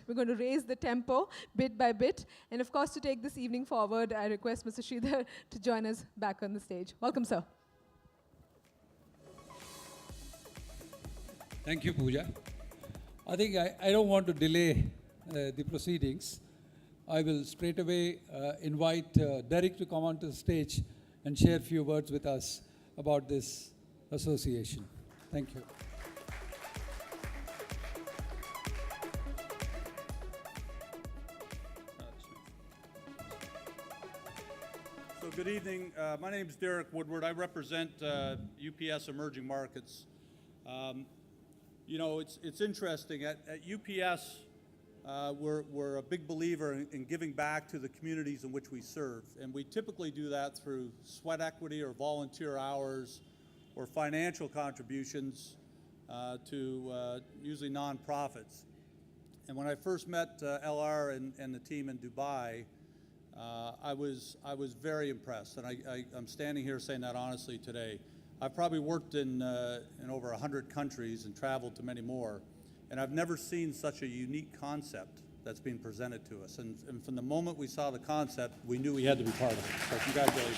we're going to raise the tempo bit by bit. And of course, to take this evening forward, I request Mr. Sridhar to join us back on the stage. Welcome, sir. Thank you, Pooja. I think I don't want to delay the proceedings. I will straight away invite Derek to come onto the stage and share a few words with us about this association. Thank you. So good evening. My name is Derek Woodward. I represent UPS Emerging Markets. You know, it's interesting. At UPS, we're a big believer in giving back to the communities in which we serve. And we typically do that through sweat equity or volunteer hours or financial contributions to usually nonprofits. And when I first met LR and the team in Dubai, I was very impressed. And I'm standing here saying that honestly today. I've probably worked in over 100 countries and traveled to many more, and I've never seen such a unique concept that's being presented to us. And from the moment we saw the concept, we knew we had to be part of it. So congratulations.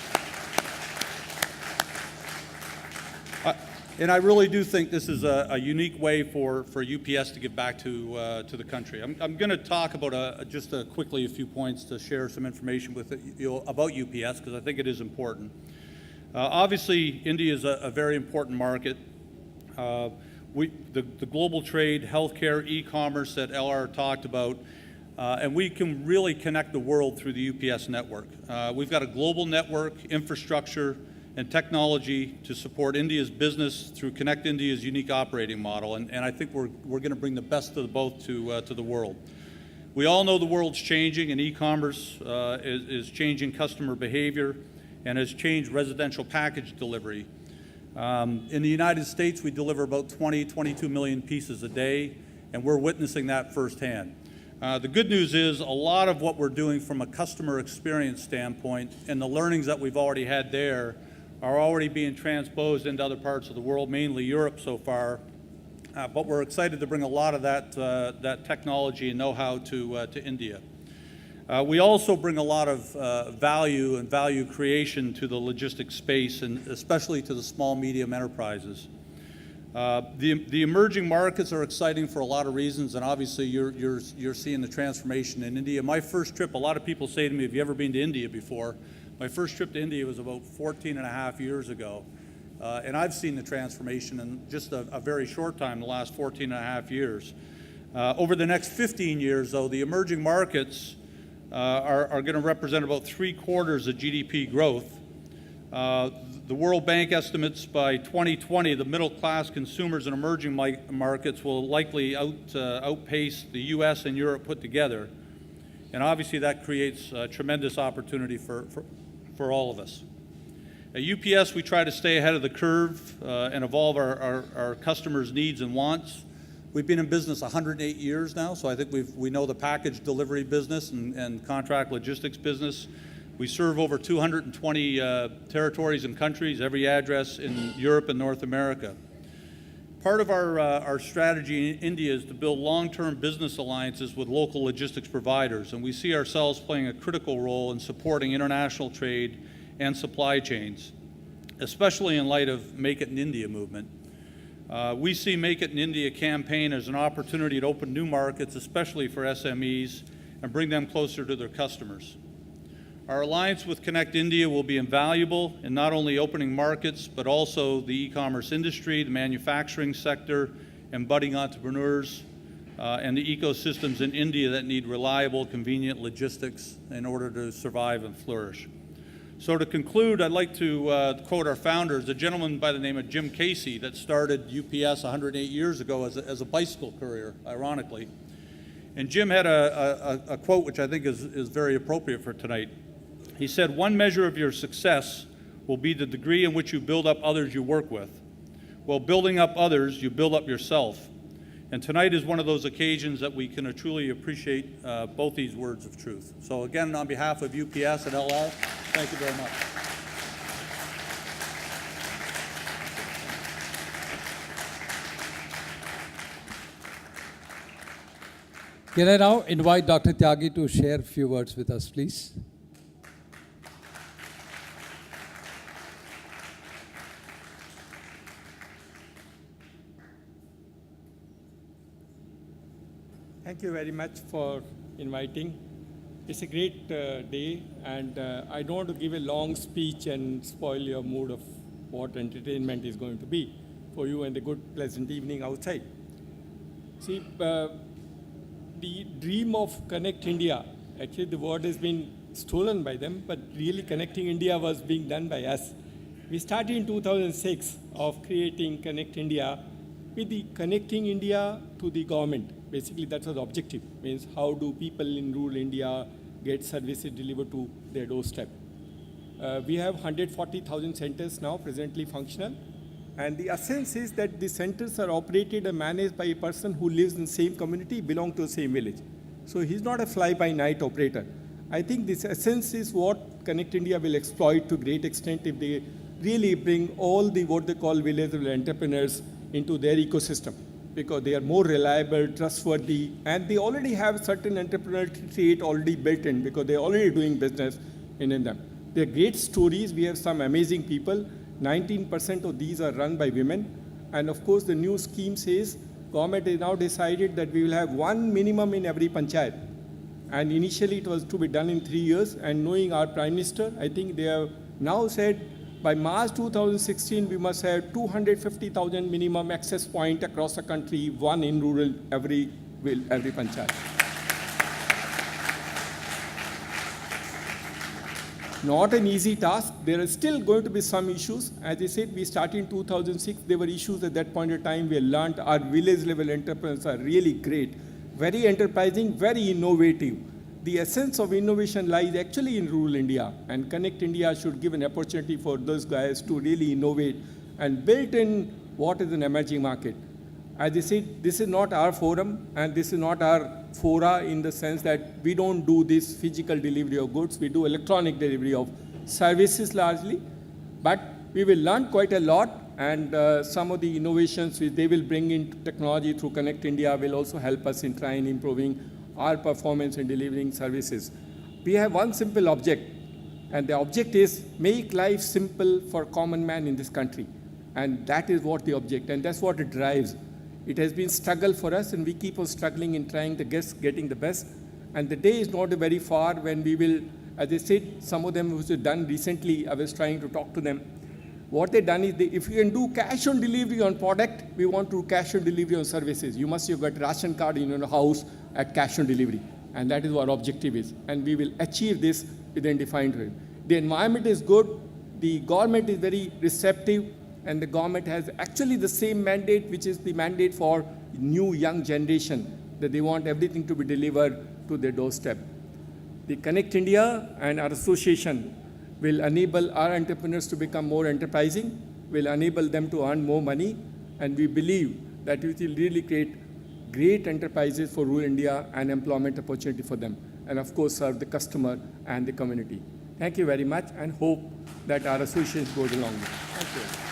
And I really do think this is a unique way for UPS to give back to the country. I'm going to talk about just quickly a few points to share some information with you about UPS because I think it is important. Obviously, India is a very important market. The global trade, healthcare, e-commerce that LR talked about, and we can really connect the world through the UPS network. We've got a global network, infrastructure, and technology to support India's business through Connect India's unique operating model, and I think we're going to bring the best of both to the world. We all know the world's changing, and e-commerce is changing customer behavior and has changed residential package delivery. In the United States, we deliver about 22 million pieces a day, and we're witnessing that firsthand. The good news is a lot of what we're doing from a customer experience standpoint and the learnings that we've already had there are already being transposed into other parts of the world, mainly Europe so far. But we're excited to bring a lot of that technology and know-how to India. We also bring a lot of value and value creation to the logistics space, and especially to the small, medium enterprises. The emerging markets are exciting for a lot of reasons, and obviously you're seeing the transformation in India. My first trip, a lot of people say to me, have you ever been to India before? My first trip to India was about 14 and a half years ago, and I've seen the transformation in just a very short time, the last 14 and a half years. Over the next 15 years, though, the emerging markets are going to represent about 3/4 of GDP growth. The World Bank estimates by 2020 the middle-class consumers in emerging markets will likely outpace the US and Europe put together. And obviously that creates a tremendous opportunity for all of us. At UPS, we try to stay ahead of the curve and evolve our customers' needs and wants. We've been in business 108 years now, so I think we know the package delivery business and contract logistics business. We serve over 220 territories and countries, every address in Europe and North America. Part of our strategy in India is to build long-term business alliances with local logistics providers, and we see ourselves playing a critical role in supporting international trade and supply chains, especially in light of Make It in India movement. We see Make It in India campaign as an opportunity to open new markets, especially for SMEs, and bring them closer to their customers. Our alliance with Connect India will be invaluable in not only opening markets, but also the e-commerce industry, the manufacturing sector, and budding entrepreneurs, and the ecosystems in India that need reliable, convenient logistics in order to survive and flourish. So to conclude, I'd like to quote our founders, a gentleman by the name of Jim Casey that started UPS 108 years ago as a bicycle courier, ironically. And Jim had a quote which I think is very appropriate for tonight. He said, "One measure of your success will be the degree in which you build up others you work with. While building up others, you build up yourself." And tonight is one of those occasions that we can truly appreciate both these words of truth. So again, on behalf of UPS and LR, thank you very much. Can I now invite Dr. Tyagi to share a few words with us, please? Thank you very much for inviting. It's a great day, and I don't want to give a long speech and spoil your mood of what entertainment is going to be for you and a good, pleasant evening outside. See, the dream of Connect India, actually the word has been stolen by them, but really Connecting India was being done by us. We started in 2006 of creating Connect India with the connecting India to the government. Basically, that's the objective, means how do people in rural India get services delivered to their doorstep. We have 140,000 centers now presently functional. And the essence is that the centers are operated and managed by a person who lives in the same community, belong to the same village. So he's not a fly-by-night operator. I think this essence is what Connect India will exploit to great extent if they really bring all the what they call village entrepreneurs into their ecosystem, because they are more reliable, trustworthy, and they already have certain entrepreneurial trait already built in because they're already doing business in them. They're great stories. We have some amazing people. 19% of these are run by women. And of course, the new scheme says government has now decided that we will have one minimum in every panchayat. And initially it was to be done in 3 years. And knowing our Prime Minister, I think they have now said by March 2016, we must have 250,000 minimum access point across the country, one in rural, every panchayat. Not an easy task. There are still going to be some issues. As I said, we started in 2006. There were issues at that point in time. We learned our village level entrepreneurs are really great, very enterprising, very innovative. The essence of innovation lies actually in rural India, and Connect India should give an opportunity for those guys to really innovate and build in what is an emerging market. As I said, this is not our forum, and this is not our fora in the sense that we don't do this physical delivery of goods. We do electronic delivery of services largely, but we will learn quite a lot, and some of the innovations which they will bring into technology through Connect India will also help us in trying improving our performance in delivering services. We have one simple object, and the object is make life simple for common man in this country. And that is what the object, and that's what it drives. It has been struggle for us, and we keep on struggling in trying to getting the best. And the day is not very far when we will, as I said, some of them who have done recently, I was trying to talk to them. What they've done is, if you can do cash on delivery on product, we want to do cash on delivery on services. You must have got ration card in your house at cash on delivery. And that is what our objective is. And we will achieve this within defined time. The environment is good. The government is very receptive. And the government has actually the same mandate, which is the mandate for new young generation, that they want everything to be delivered to their doorstep. The Connect India and our association will enable our entrepreneurs to become more enterprising, will enable them to earn more money, and we believe that it will really create great enterprises for rural India and employment opportunity for them, and of course serve the customer and the community. Thank you very much, and hope that our association goes along with it. Thank you.